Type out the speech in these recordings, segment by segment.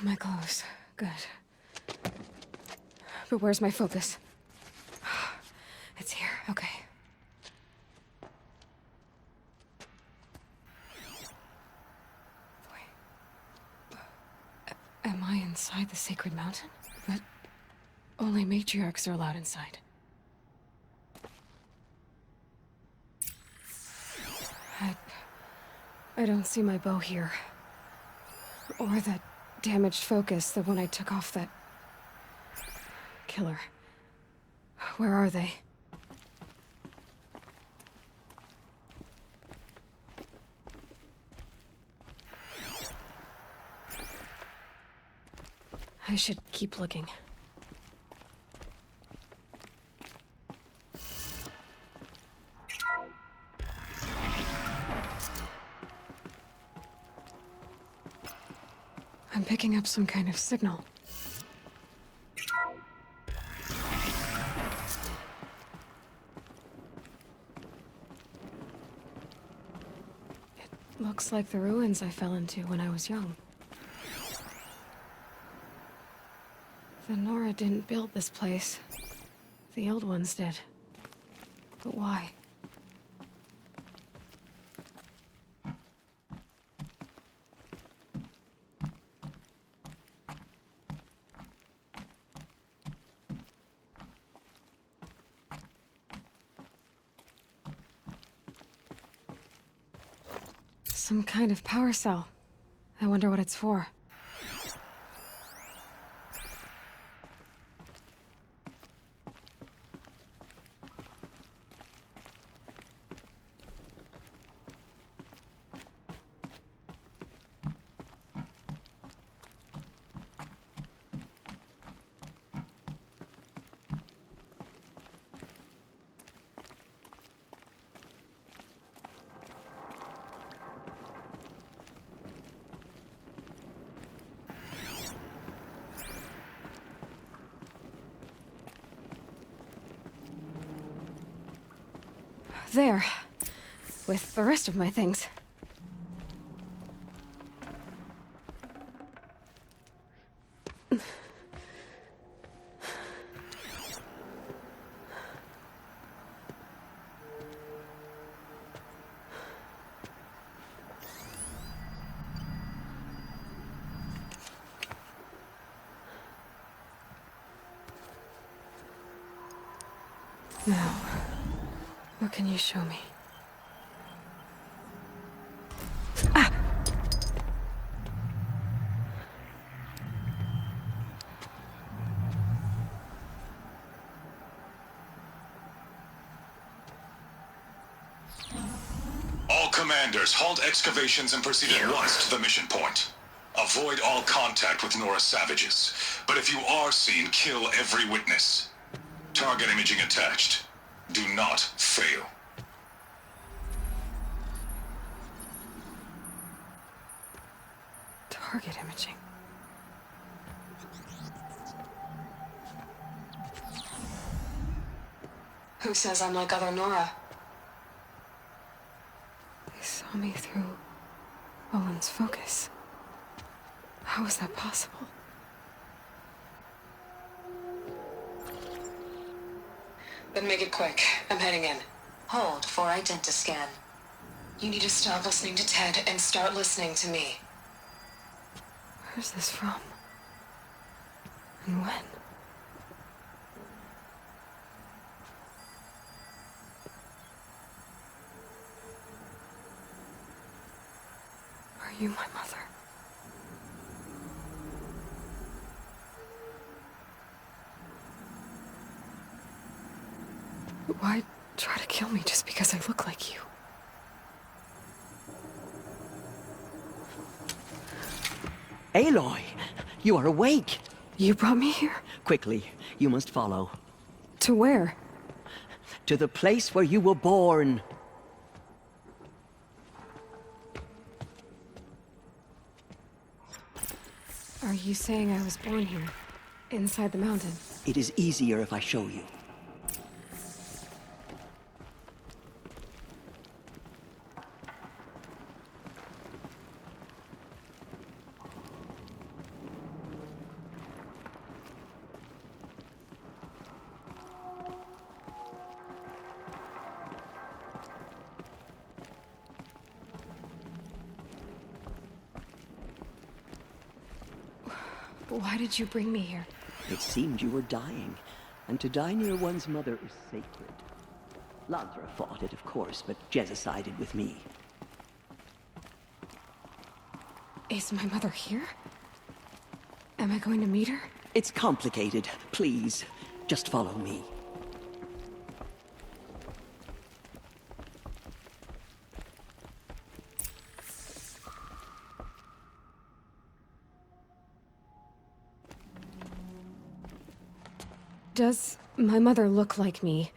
My clothes. Good. But where's my focus? It's here. Okay. Wait. Am I inside the sacred mountain? But only matriarchs are allowed inside. I don't see my bow here. Or that damaged focus, the one I took off that killer. Where are they? I should keep looking. I'm picking up some kind of signal. It looks like the ruins I fell into when I was young. The Nora didn't build this place. The old ones did. But why? Some kind of power cell. I wonder what it's for. There. With the rest of my things. Now, what can you show me? Ah! All commanders, halt excavations and proceed at once to the mission point. Avoid all contact with Nora savages. But if you are seen, kill every witness. Target imaging attached. Do not fail. Target imaging. Who says I'm like other Nora? They saw me through Owen's focus. How is that possible? Then make it quick. I'm heading in. Hold for identiscan. You need to stop listening to Ted and start listening to me. Where's this from? And when? Are you my mother? Why try to kill me just because I look like you? Aloy, you are awake. You brought me here? Quickly, you must follow. To where? To the place where you were born. Are you saying I was born here? Inside the mountain? It is easier if I show you. Why did you bring me here? It seemed you were dying, and to die near one's mother is sacred. Lantra fought it, of course, but Jezza sided with me. Is my mother here? Am I going to meet her? It's complicated. Please, just follow me. Does my mother look like me,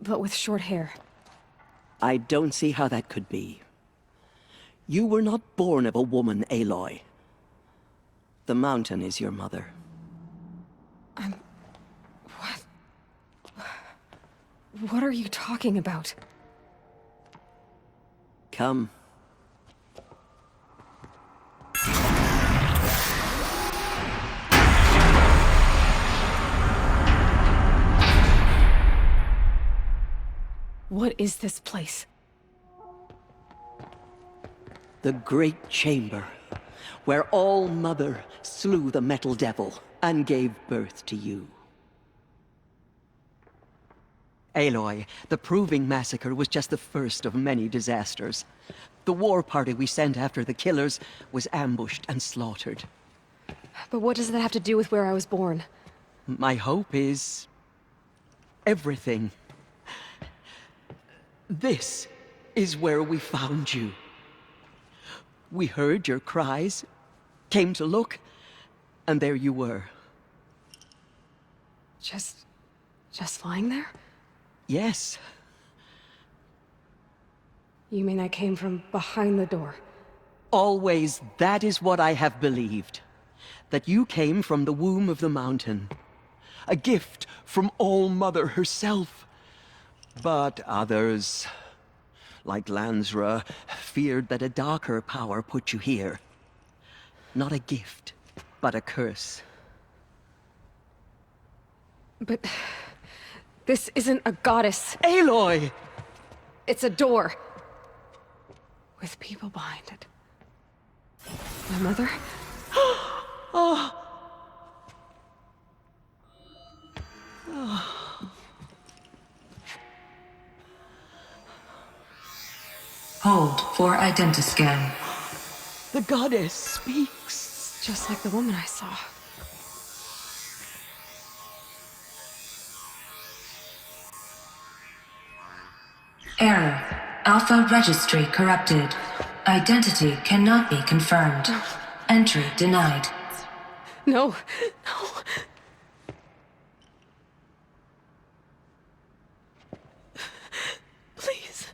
but with short hair? I don't see how that could be. You were not born of a woman, Aloy. The mountain is your mother. What? What are you talking about? Come. What is this place? The Great Chamber, where All-Mother slew the Metal Devil and gave birth to you. Aloy, the Proving Massacre was just the first of many disasters. The war party we sent after the killers was ambushed and slaughtered. But what does that have to do with where I was born? My hope is... everything. This is where we found you. We heard your cries, came to look, and there you were. Just lying there? Yes. You mean I came from behind the door? Always that is what I have believed. That you came from the womb of the mountain. A gift from All-Mother herself. But others, like Lansra, feared that a darker power put you here. Not a gift, but a curse. But... this isn't a goddess. Aloy! It's a door. With people behind it. My mother? Hold for identiscan. The goddess speaks. Just like the woman I saw. Error. Alpha registry corrupted. Identity cannot be confirmed. Entry denied. No, no. Please.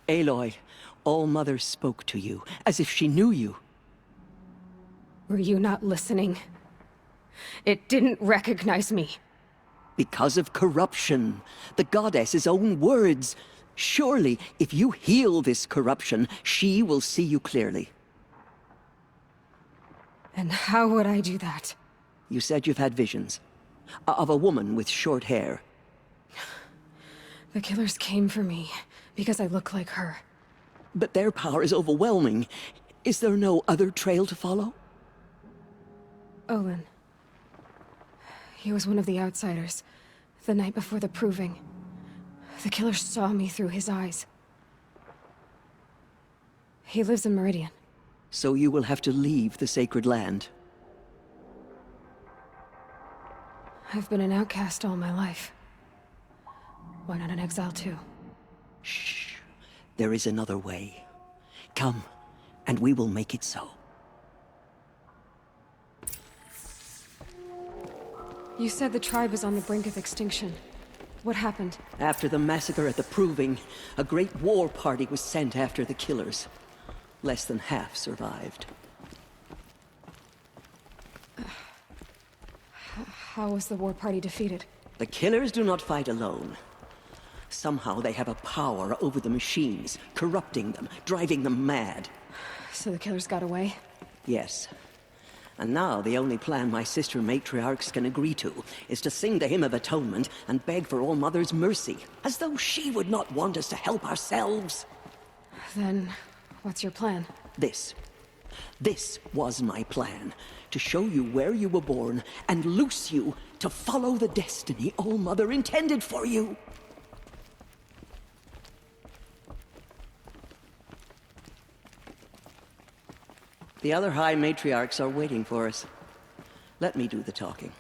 Aloy, All-Mother spoke to you, as if she knew you. Were you not listening? It didn't recognize me. Because of corruption. The goddess's own words. Surely, if you heal this corruption, she will see you clearly. And how would I do that? You said you've had visions. Of a woman with short hair. The killers came for me because I look like her. But their power is overwhelming. Is there no other trail to follow? Olin. He was one of the outsiders. The night before the Proving. The killer saw me through his eyes. He lives in Meridian. So you will have to leave the sacred land. I've been an outcast all my life. Why not an exile too? Shh. There is another way. Come, and we will make it so. You said the tribe is on the brink of extinction. What happened? After the massacre at the Proving, a great war party was sent after the killers. Less than half survived. How was the war party defeated? The killers do not fight alone. Somehow they have a power over the machines, corrupting them, driving them mad. So the killers got away? Yes. And now the only plan my sister matriarchs can agree to is to sing the Hymn of Atonement and beg for All Mother's mercy, as though she would not want us to help ourselves. Then, what's your plan? This. This was my plan. To show you where you were born and loose you to follow the destiny All Mother intended for you. The other High Matriarchs are waiting for us. Let me do the talking.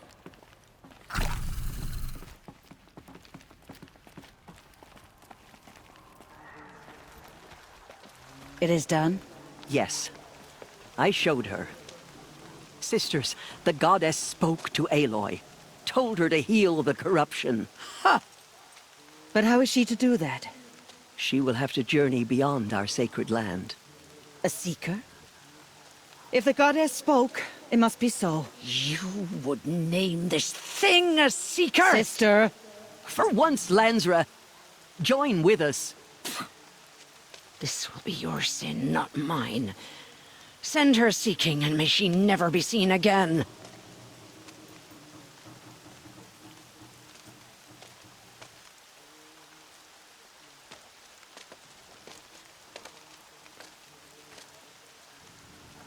It is done? Yes. I showed her. Sisters, the goddess spoke to Aloy. Told her to heal the corruption. Ha! But how is she to do that? She will have to journey beyond our sacred land. A seeker? If the goddess spoke, it must be so. You would name this thing a seeker? Sister! For once, Lansra, join with us. This will be your sin, not mine. Send her seeking, and may she never be seen again.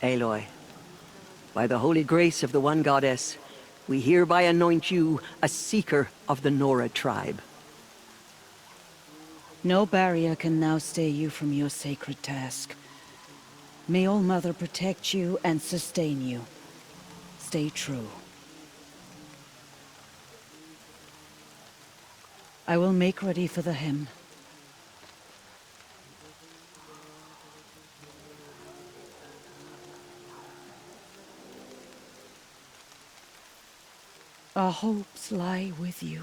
Aloy, by the holy grace of the one goddess, we hereby anoint you a seeker of the Nora tribe. No barrier can now stay you from your sacred task. May All Mother protect you and sustain you. Stay true. I will make ready for the hymn. Our hopes lie with you.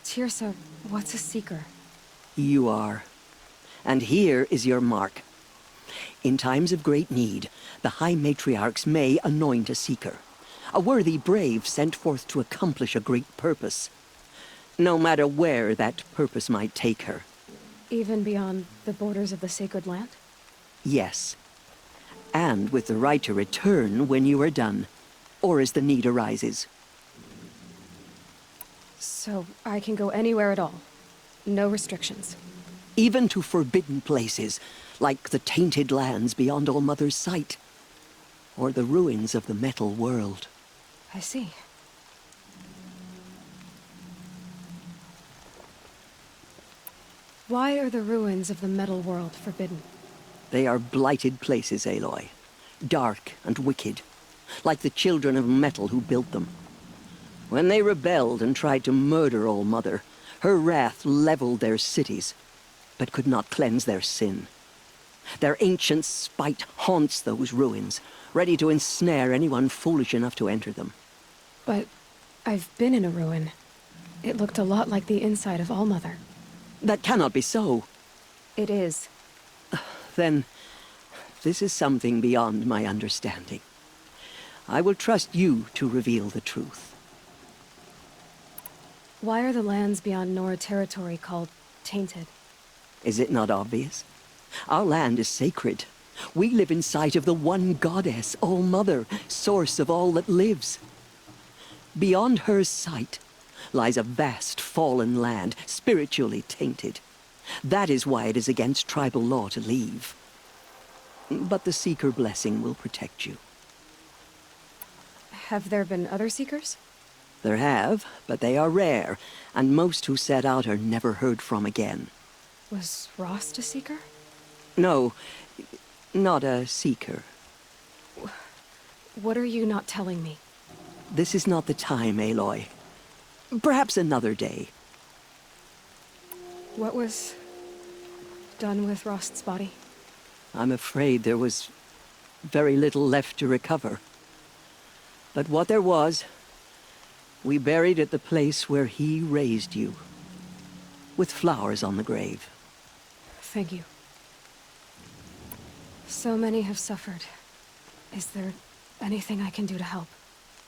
Tirsa, what's a seeker? You are. And here is your mark. In times of great need, the High Matriarchs may anoint a seeker. A worthy brave sent forth to accomplish a great purpose. No matter where that purpose might take her. Even beyond the borders of the sacred land? Yes. And with the right to return when you are done, or as the need arises. So I can go anywhere at all? No restrictions? Even to forbidden places, like the tainted lands beyond All Mother's sight. Or the ruins of the metal world. I see. Why are the ruins of the metal world forbidden? They are blighted places, Aloy. Dark and wicked. Like the children of metal who built them. When they rebelled and tried to murder All Mother, her wrath leveled their cities, but could not cleanse their sin. Their ancient spite haunts those ruins, ready to ensnare anyone foolish enough to enter them. But I've been in a ruin. It looked a lot like the inside of All Mother. That cannot be so. It is. Then, this is something beyond my understanding. I will trust you to reveal the truth. Why are the lands beyond Nora territory called tainted? Is it not obvious? Our land is sacred. We live in sight of the one goddess, All Mother, source of all that lives. Beyond her sight lies a vast fallen land, spiritually tainted. That is why it is against tribal law to leave. But the Seeker blessing will protect you. Have there been other seekers? There have, but they are rare, and most who set out are never heard from again. Was Rost a seeker? No, not a Seeker. What are you not telling me? This is not the time, Aloy. Perhaps another day. What was done with Rost's body? I'm afraid there was very little left to recover. But what there was, we buried at the place where he raised you, with flowers on the grave. Thank you. So many have suffered, Is there anything I can do to help?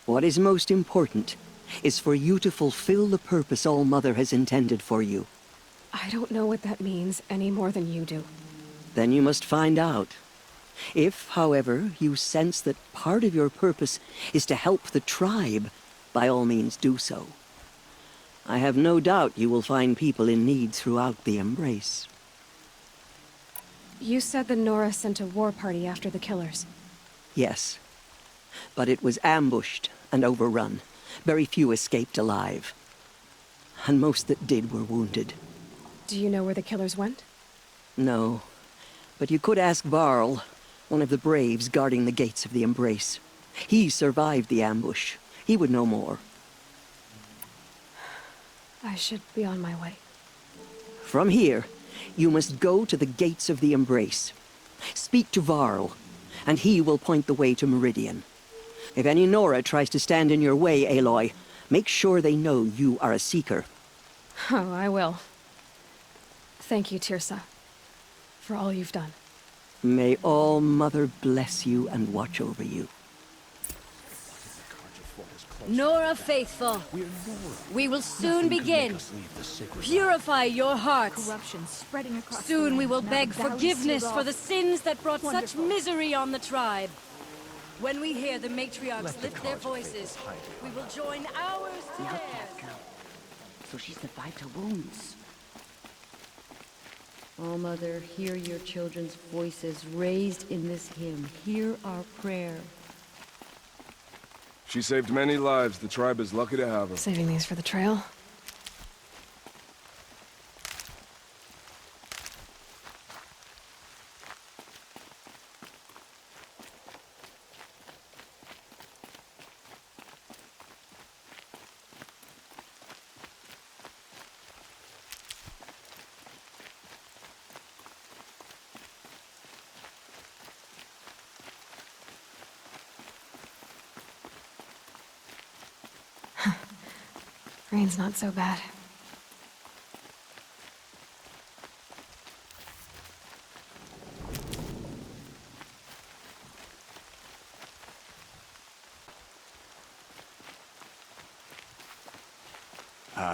What is most important is for you to fulfill the purpose All-Mother has intended for you. I don't know what that means any more than you do. Then you must find out. If, however, you sense that part of your purpose is to help the tribe, by all means do so. I have no doubt you will find people in need throughout the Embrace. You said the Nora sent a war party after the killers. Yes. But it was ambushed and overrun. Very few escaped alive. And most that did were wounded. Do you know where the killers went? No. But you could ask Varl, one of the braves guarding the gates of the Embrace. He survived the ambush. He would know more. I should be on my way. From here, you must go to the gates of the Embrace. Speak to Varl, and he will point the way to Meridian. If any Nora tries to stand in your way, Aloy, make sure they know you are a Seeker. Oh, I will. Thank you, Tirsa, for all you've done. May All-Mother bless you and watch over you. Nora faithful, we will soon begin. Purify your hearts. Soon we will beg forgiveness for the sins that brought such misery on the tribe. When we hear the matriarchs lift their voices, we will join ours to theirs. So she survived her wounds. Oh, Mother, hear your children's voices raised in this hymn. Hear our prayer. She saved many lives. The tribe is lucky to have her. Saving these for the trail? Rain's not so bad.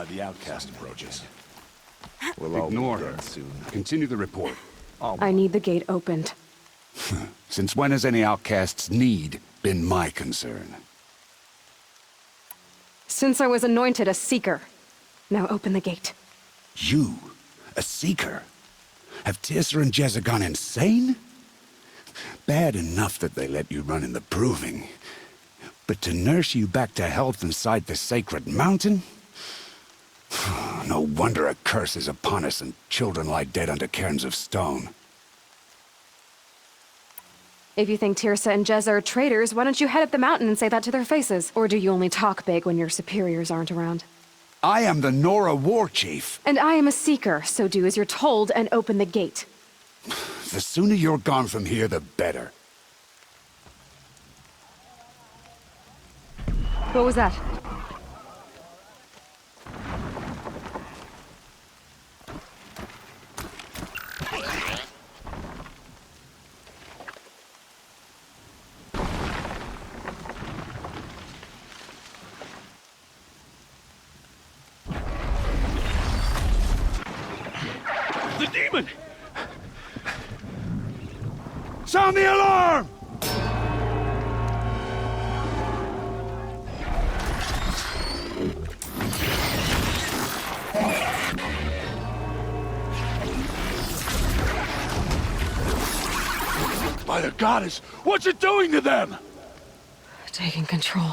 The outcast approaches. We'll all Ignore be her. dead soon. Continue the report. I need the gate opened. Since when has any outcast's need been my concern? Since I was anointed a Seeker. Now open the gate. You? A Seeker? Have Tirsa and Jezza gone insane? Bad enough that they let you run in the Proving. But to nurse you back to health inside the sacred mountain? No wonder a curse is upon us and children lie dead under cairns of stone. If you think Tirsa and Jezza are traitors, why don't you head up the mountain and say that to their faces? Or do you only talk big when your superiors aren't around? I am the Nora War Chief. And I am a Seeker, so do as you're told and open the gate. The sooner you're gone from here, the better. What was that? The demon! Sound the alarm! By the goddess, what's it doing to them? Taking control.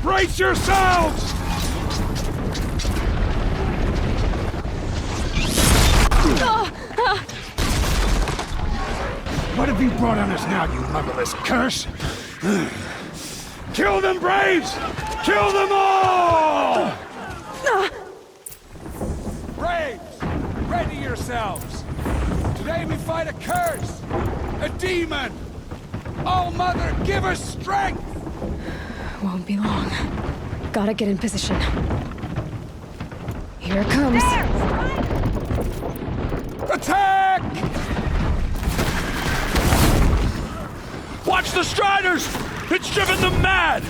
Brace yourselves! What have you brought on us now, you motherless curse? Kill them, Braves! Kill them all! Braves, ready yourselves! Today we fight a curse! A demon! Oh, Mother, give us strength! Won't be long. Gotta get in position. Here it comes. Attack! Watch the Striders! It's driven them mad!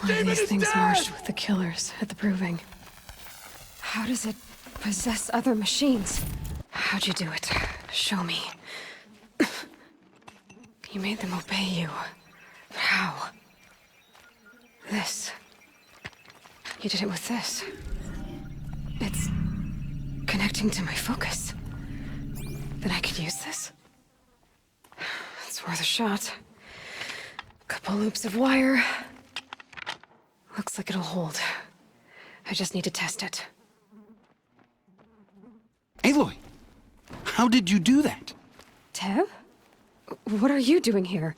One of these things marched with the killers at the Proving. How does it possess other machines? How'd you do it? Show me. You made them obey you. But how? This. You did it with this. It's connecting to my focus. Then I could use this. It's worth a shot. Couple loops of wire. Looks like it'll hold. I just need to test it. Aloy, how did you do that? Tev? What are you doing here?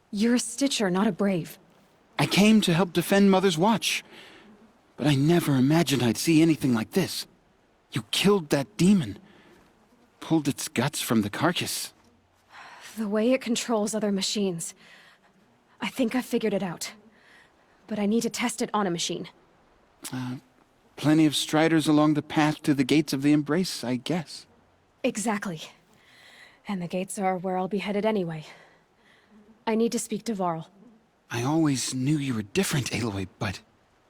You're a Stitcher, not a Brave. I came to help defend Mother's Watch, but I never imagined I'd see anything like this. You killed that demon, pulled its guts from the carcass. The way it controls other machines. I think I figured it out. But I need to test it on a machine. Plenty of Striders along the path to the gates of the Embrace, I guess. Exactly. And the gates are where I'll be headed anyway. I need to speak to Varl. I always knew you were different, Aloy, but...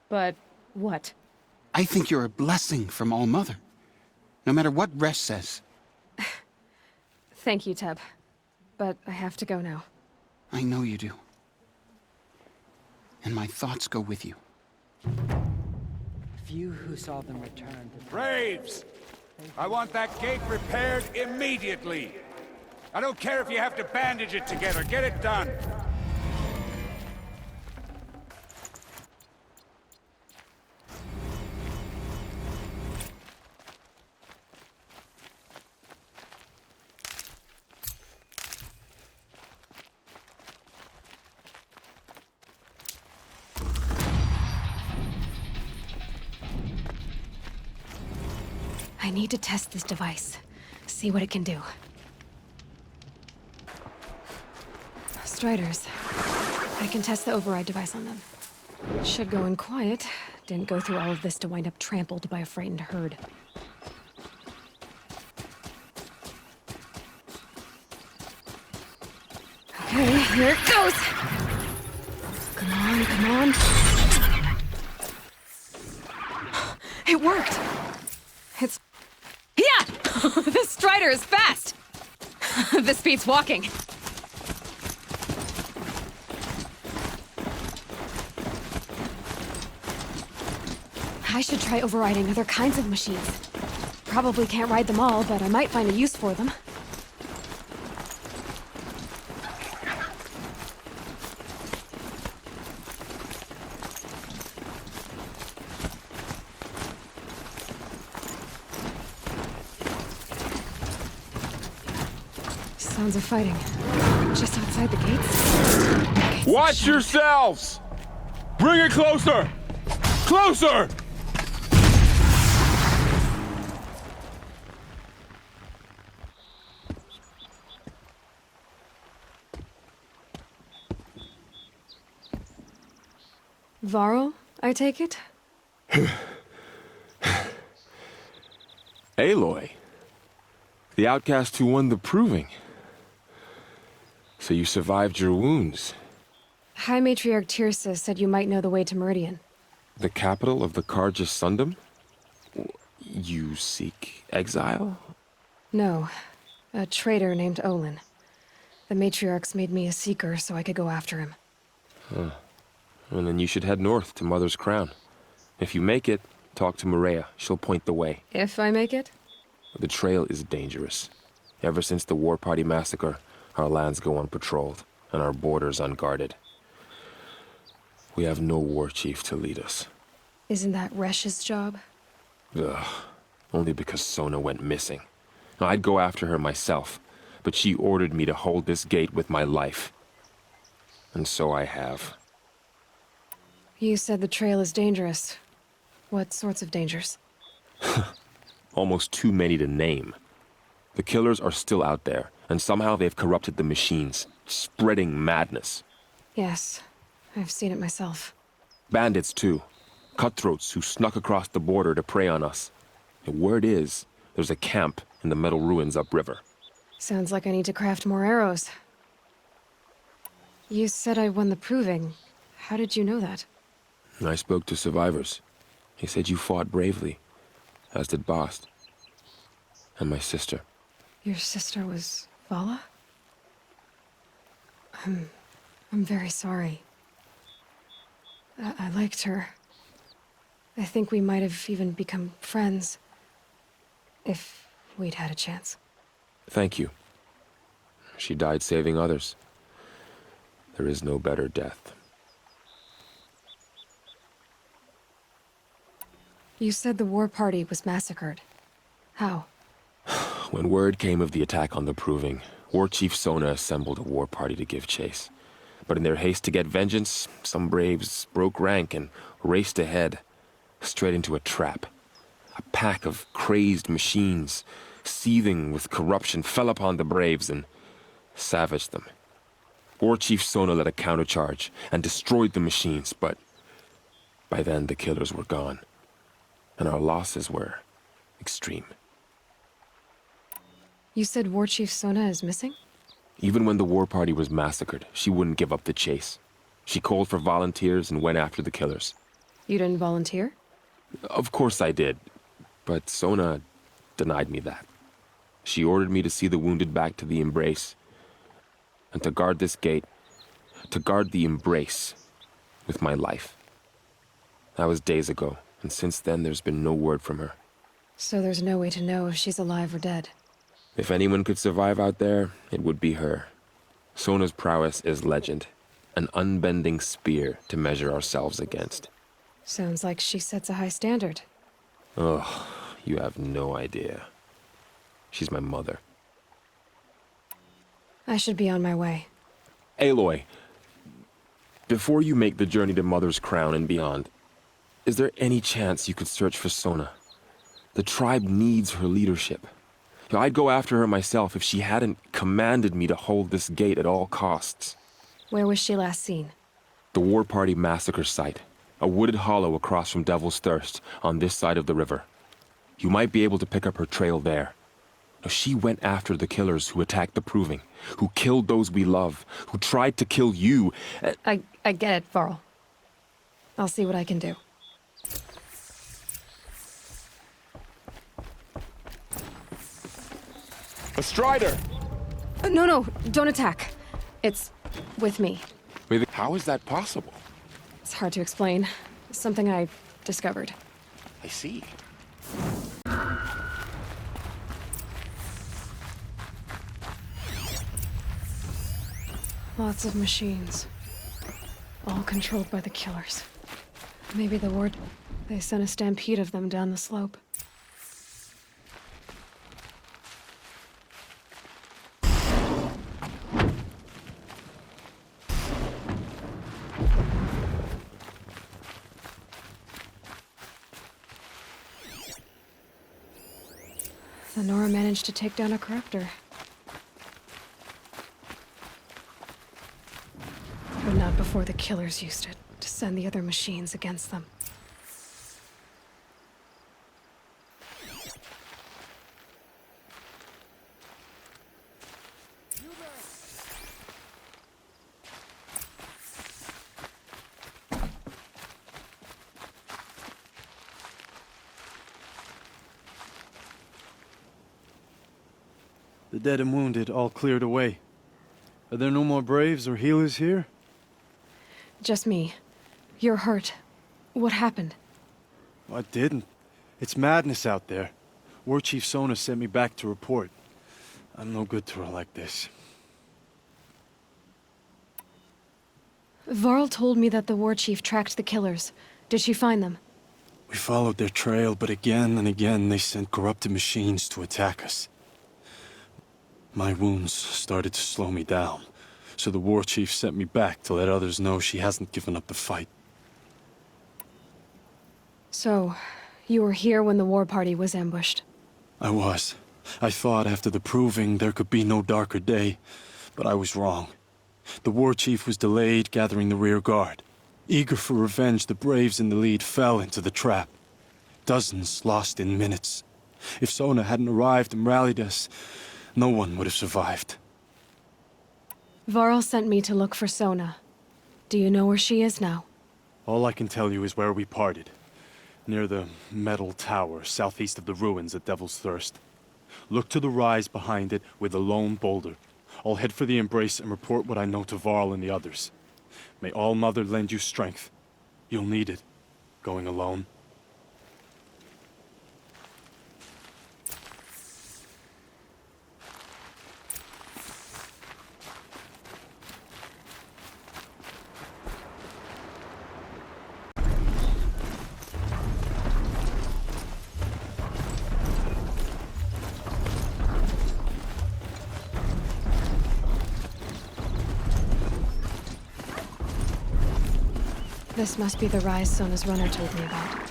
But what? I think you're a blessing from All Mother. No matter what Resh says. Thank you, Teb. But I have to go now. I know you do. And my thoughts go with you. Few who saw them return. Braves! I want that gate repaired immediately. I don't care if you have to bandage it together. Get it done. I need to test this device. See what it can do. Striders. I can test the override device on them. Should go in quiet. Didn't go through all of this to wind up trampled by a frightened herd. Okay, here it goes! Come on, come on. It worked! It's... Yeah! This Strider is fast! This beats walking. I should try overriding other kinds of machines. Probably can't ride them all, but I might find a use for them. Sounds of fighting. Just outside the gates. Watch yourselves! Bring it closer! Closer! Varl, I take it? Aloy. The outcast who won the Proving. So you survived your wounds. High Matriarch Tirsa said you might know the way to Meridian. The capital of the Carja Sundom? You seek exile? No. A traitor named Olin. The Matriarchs made me a seeker so I could go after him. Huh. Well, then you should head north to Mother's Crown. If you make it, talk to Maria. She'll point the way. If I make it? The trail is dangerous. Ever since the War Party massacre, our lands go unpatrolled, and our borders unguarded. We have no war chief to lead us. Isn't that Resh's job? Ugh. Only because Sona went missing. I'd go after her myself, but she ordered me to hold this gate with my life. And so I have. You said the trail is dangerous. What sorts of dangers? Almost too many to name. The killers are still out there, And somehow they've corrupted the machines, spreading madness. Yes, I've seen it myself. Bandits, too. Cutthroats who snuck across the border to prey on us. And word is, there's a camp in the metal ruins upriver. Sounds like I need to craft more arrows. You said I won the proving. How did you know that? I spoke to survivors. He said you fought bravely, as did Bast. And my sister. Your sister was Vala? I'm very sorry. I liked her. I think we might have even become friends. If we'd had a chance. Thank you. She died saving others. There is no better death. You said the war party was massacred. How? When word came of the attack on the Proving, War Chief Sona assembled a war party to give chase. But in their haste to get vengeance, some braves broke rank and raced ahead, straight into a trap. A pack of crazed machines, seething with corruption, fell upon the braves and savaged them. War Chief Sona led a countercharge and destroyed the machines, but by then the killers were gone, and our losses were extreme. You said War Chief Sona is missing? Even when the war party was massacred, she wouldn't give up the chase. She called for volunteers and went after the killers. You didn't volunteer? Of course I did, but Sona denied me that. She ordered me to see the wounded back to the Embrace, and to guard this gate, to guard the Embrace with my life. That was days ago, and since then there's been no word from her. So there's no way to know if she's alive or dead. If anyone could survive out there, it would be her. Sona's prowess is legend, an unbending spear to measure ourselves against. Sounds like she sets a high standard. Oh, you have no idea. She's my mother. I should be on my way. Aloy, before you make the journey to Mother's Crown and beyond, is there any chance you could search for Sona? The tribe needs her leadership. I'd go after her myself if she hadn't commanded me to hold this gate at all costs. Where was she last seen? The War Party massacre site. A wooded hollow across from Devil's Thirst, on this side of the river. You might be able to pick up her trail there. Now, she went after the killers who attacked the Proving, who killed those we love, who tried to kill you. I get it, Varl. I'll see what I can do. A Strider! No, don't attack. It's with me. How is that possible? It's hard to explain. Something I discovered. I see. Lots of machines. All controlled by the killers. Maybe the Ward... They sent a stampede of them down the slope. The Nora managed to take down a corruptor. But not before the killers used it to send the other machines against them. The dead and wounded all cleared away. Are there no more braves or healers here? Just me. You're hurt. What happened? I didn't. It's madness out there. War Chief Sona sent me back to report. I'm no good to her like this. Varl told me that the war chief tracked the killers. Did she find them? We followed their trail, but again and again they sent corrupted machines to attack us. My wounds started to slow me down, so the war chief sent me back to let others know she hasn't given up the fight. So, you were here when the war party was ambushed? I was. I thought after the proving there could be no darker day, but I was wrong. The war chief was delayed gathering the rear guard. Eager for revenge, the braves in the lead fell into the trap. Dozens lost in minutes. If Sona hadn't arrived and rallied us, no one would have survived. Varl sent me to look for Sona. Do you know where she is now? All I can tell you is where we parted. Near the metal tower, southeast of the ruins at Devil's Thirst. Look to the rise behind it with a lone boulder. I'll head for the embrace and report what I know to Varl and the others. May All Mother lend you strength. You'll need it, going alone. This must be the rise Sona's runner told me about.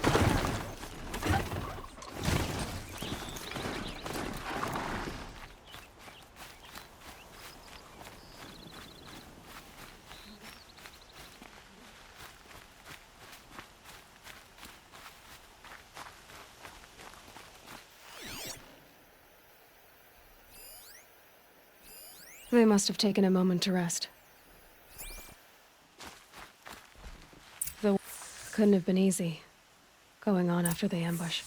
They must have taken a moment to rest. The couldn't have been easy, going on after the ambush.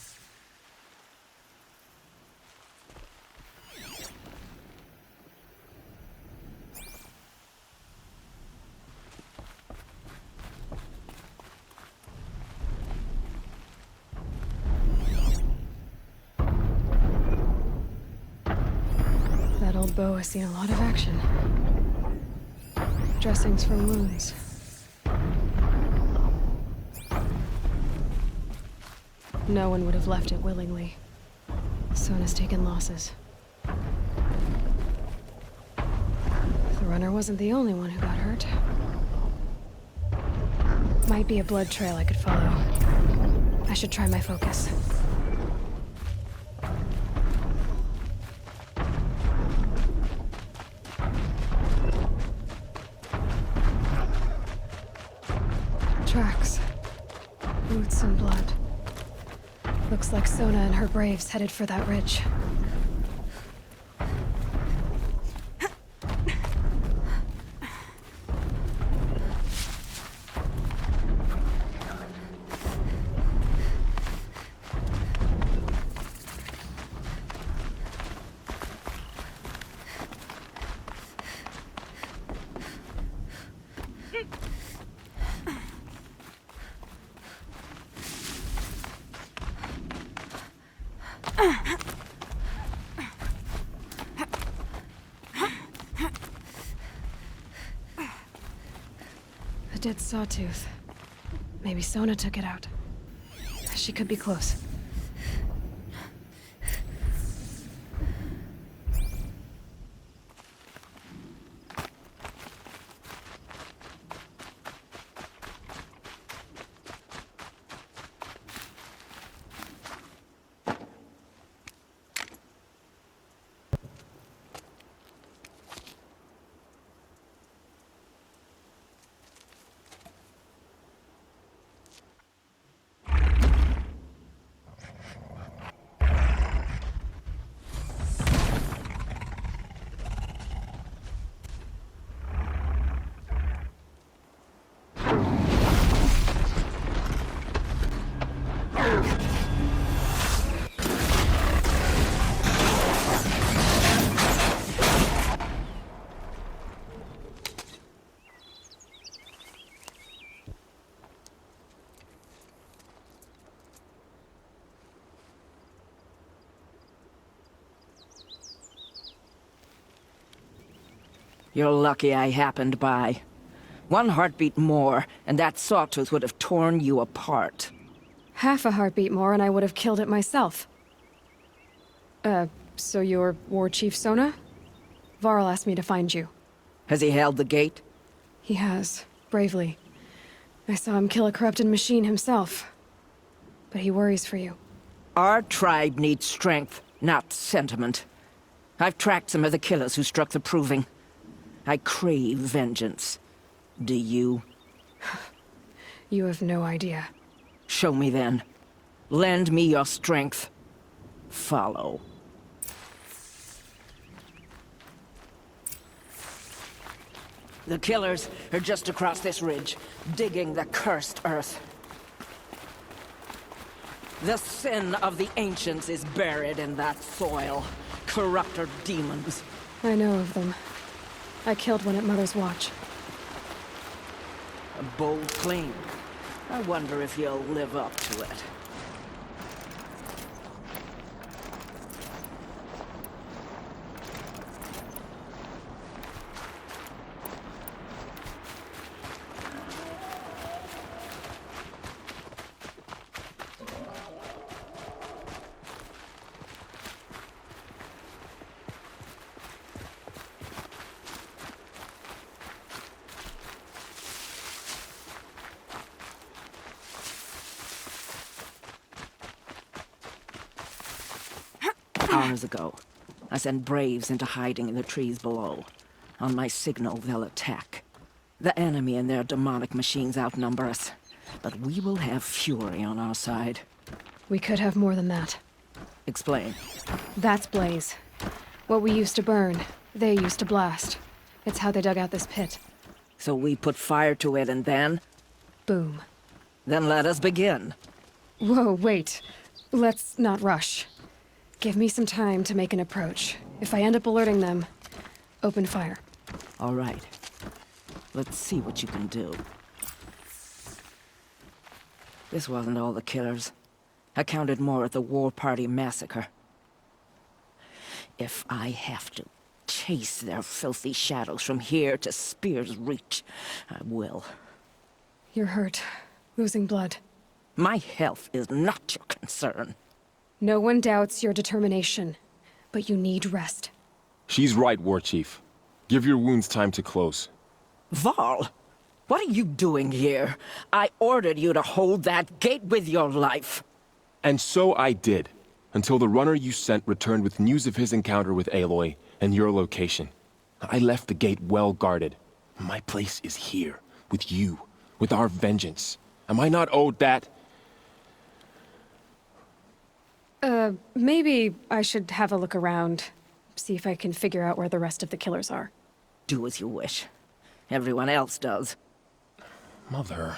That old bow has seen a lot of action. Dressings for wounds. No one would have left it willingly. Sona's taken losses. The runner wasn't the only one who got hurt. Might be a blood trail I could follow. I should try my focus. Tracks. Boots and blood. Looks like Sona and her braves headed for that ridge. A dead sawtooth. Maybe Sona took it out. She could be close. You're lucky I happened by. One heartbeat more, and that sawtooth would have torn you apart. Half a heartbeat more and I would have killed it myself. So you're War Chief Sona? Varl asked me to find you. Has he held the gate? He has, bravely. I saw him kill a corrupted machine himself. But he worries for you. Our tribe needs strength. not sentiment. I've tracked some of the killers who struck the Proving. I crave vengeance. Do you? You have no idea. Show me then. Lend me your strength. Follow. The killers are just across this ridge, digging the cursed earth. The sin of the ancients is buried in that soil. Corrupter demons. I know of them. I killed one at Mother's Watch. A bold claim. I wonder if you'll live up to it. Hours ago, I sent Braves into hiding in the trees below. On my signal, they'll attack. The enemy and their demonic machines outnumber us, but we will have fury on our side. We could have more than that. Explain. That's Blaze. What we used to burn, they used to blast. It's how they dug out this pit. So we put fire to it and then? Boom. Then let us begin. Whoa, wait. Let's not rush. Give me some time to make an approach. If I end up alerting them, open fire. All right. Let's see what you can do. This wasn't all the killers. I counted more at the War Party massacre. If I have to chase their filthy shadows from here to Spear's Reach, I will. You're hurt. Losing blood. My health is not your concern. No one doubts your determination, but you need rest. She's right, War Chief. Give your wounds time to close. Varl, what are you doing here? I ordered you to hold that gate with your life. And so I did, until the runner you sent returned with news of his encounter with Aloy and your location. I left the gate well guarded. My place is here, with you, with our vengeance. Am I not owed that? Maybe I should have a look around. See if I can figure out where the rest of the killers are. Do as you wish. Everyone else does. Mother...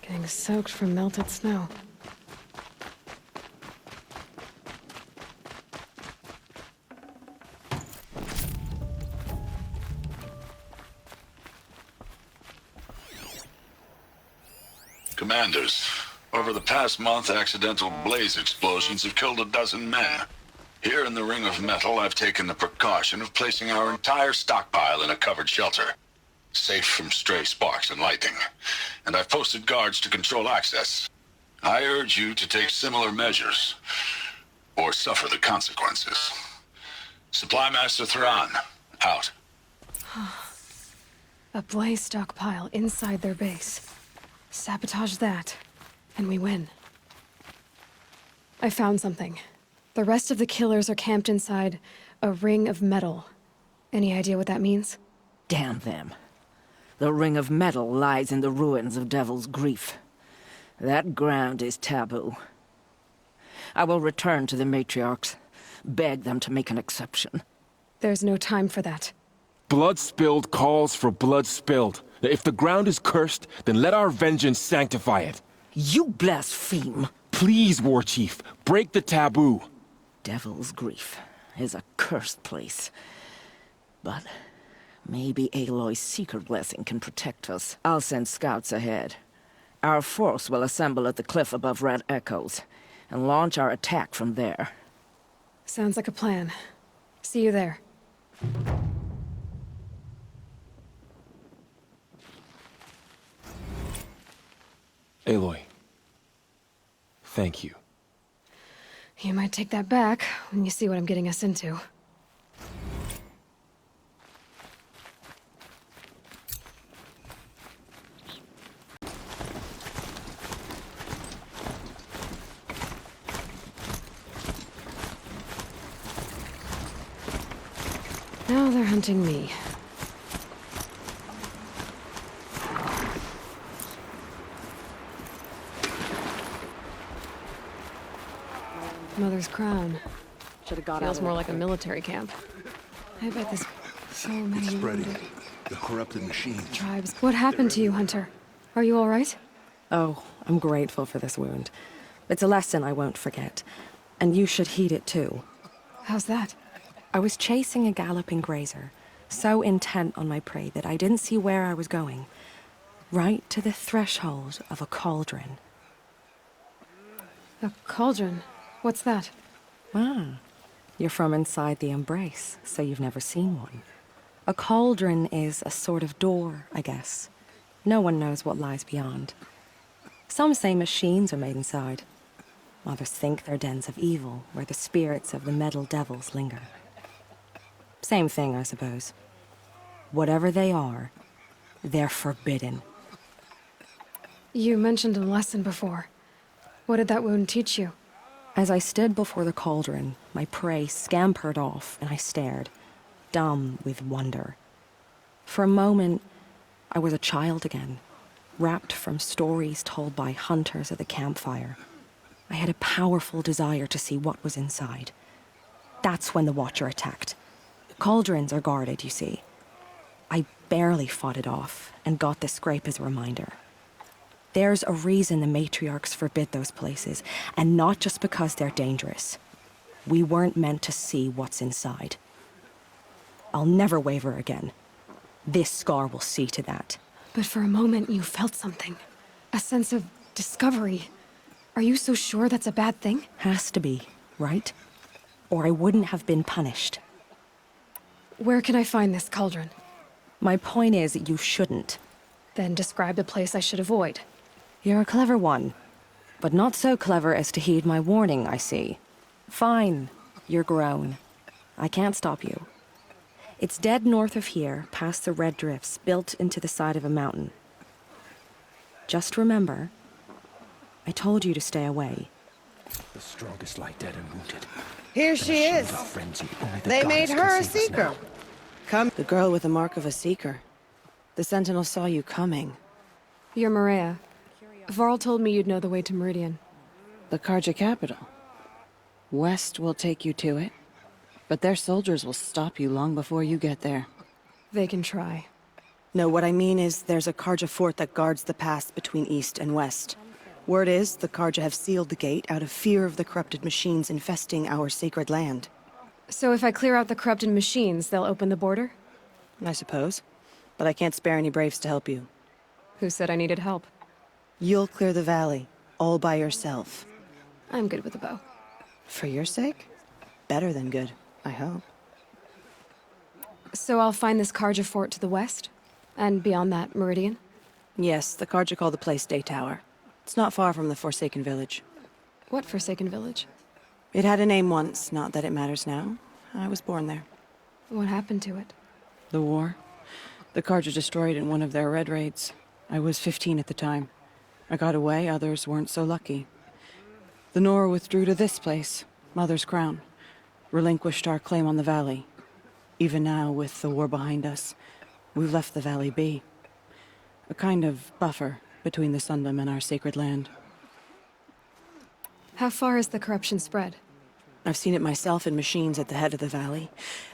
Getting soaked from melted snow. Commanders, over the past month, accidental blaze explosions have killed 12 men. Here in the Ring of Metal, I've taken the precaution of placing our entire stockpile in a covered shelter, safe from stray sparks and lightning, and I've posted guards to control access. I urge you to take similar measures, or suffer the consequences. Supply Master Thran, out. A blaze stockpile inside their base. Sabotage that, and we win. I found something. The rest of the killers are camped inside a ring of metal. Any idea what that means? Damn them. The Ring of Metal lies in the ruins of Devil's Grief. That ground is taboo. I will return to the matriarchs, beg them to make an exception. There's no time for that. Blood spilled calls for blood spilled. If the ground is cursed, then let our vengeance sanctify it. You blaspheme! Please, War Chief, break the taboo. Devil's Grief is a cursed place. But maybe Aloy's secret blessing can protect us. I'll send scouts ahead. Our force will assemble at the cliff above Red Echoes, and launch our attack from there. Sounds like a plan. See you there. Aloy. Thank you. You might take that back when you see what I'm getting us into. Now they're hunting me. Mother's crown. Should have got Feels out more of like a military camp. I bet there's so many Spreading. wounded The corrupted machines. tribes. What happened to you, Hunter? Are you all right? Oh, I'm grateful for this wound. It's a lesson I won't forget. And you should heed it too. How's that? I was chasing a galloping grazer, so intent on my prey that I didn't see where I was going. Right to the threshold of a cauldron. A cauldron? What's that? Ah, you're from inside the embrace, so you've never seen one. A cauldron is a sort of door, I guess. No one knows what lies beyond. Some say machines are made inside. Others think they're dens of evil, where the spirits of the metal devils linger. Same thing, I suppose. Whatever they are, they're forbidden. You mentioned a lesson before. What did that wound teach you? As I stood before the cauldron, my prey scampered off, and I stared, dumb with wonder. For a moment, I was a child again, wrapped from stories told by hunters at the campfire. I had a powerful desire to see what was inside. That's when the Watcher attacked. Cauldrons are guarded, you see. I barely fought it off, and got this scrape as a reminder. There's a reason the matriarchs forbid those places, and not just because they're dangerous. We weren't meant to see what's inside. I'll never waver again. This scar will see to that. But for a moment you felt something. A sense of discovery. Are you so sure that's a bad thing? Has to be, right? Or I wouldn't have been punished. Where can I find this cauldron? My point is, you shouldn't. Then describe the place I should avoid. You're a clever one. But not so clever as to heed my warning, I see. Fine, you're grown. I can't stop you. It's dead north of here, past the red drifts, built into the side of a mountain. Just remember, I told you to stay away. The strongest lie dead and wounded. Here she is. They made her a seeker. Come, the girl with the mark of a seeker. The Sentinel saw you coming. You're Maria. Varl told me you'd know the way to Meridian. The Karja capital. West will take you to it, but their soldiers will stop you long before you get there. They can try. No, what I mean is there's a Karja fort that guards the pass between east and west. Word is the Karja have sealed the gate out of fear of the corrupted machines infesting our sacred land. So if I clear out the corrupted machines, they'll open the border? I suppose. But I can't spare any braves to help you. Who said I needed help? You'll clear the valley, all by yourself. I'm good with a bow. For your sake? Better than good, I hope. So I'll find this Karja fort to the west? And beyond that, Meridian? Yes, the Karja call the place Day Tower. It's not far from the Forsaken Village. What Forsaken Village? It had a name once, not that it matters now. I was born there. What happened to it? The war. The Karja destroyed in one of their red raids. I was 15 at the time. I got away, others weren't so lucky. The Nora withdrew to this place, Mother's Crown. Relinquished our claim on the valley. Even now, with the war behind us, we've left the valley be. A kind of buffer between the Sundom and our sacred land. How far has the corruption spread? I've seen it myself in machines at the head of the valley,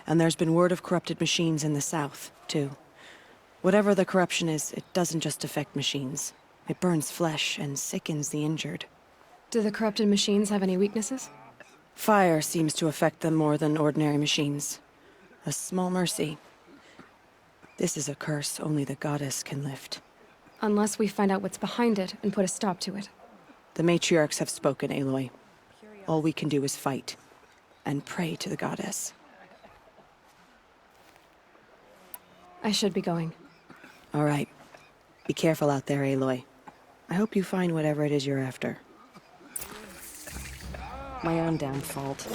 and there's been word of corrupted machines in the south, too. Whatever the corruption is, it doesn't just affect machines. It burns flesh and sickens the injured. Do the corrupted machines have any weaknesses? Fire seems to affect them more than ordinary machines. A small mercy. This is a curse only the goddess can lift. Unless we find out what's behind it and put a stop to it. The matriarchs have spoken, Aloy. All we can do is fight, and pray to the goddess. I should be going. All right. Be careful out there, Aloy. I hope you find whatever it is you're after. My own damn fault.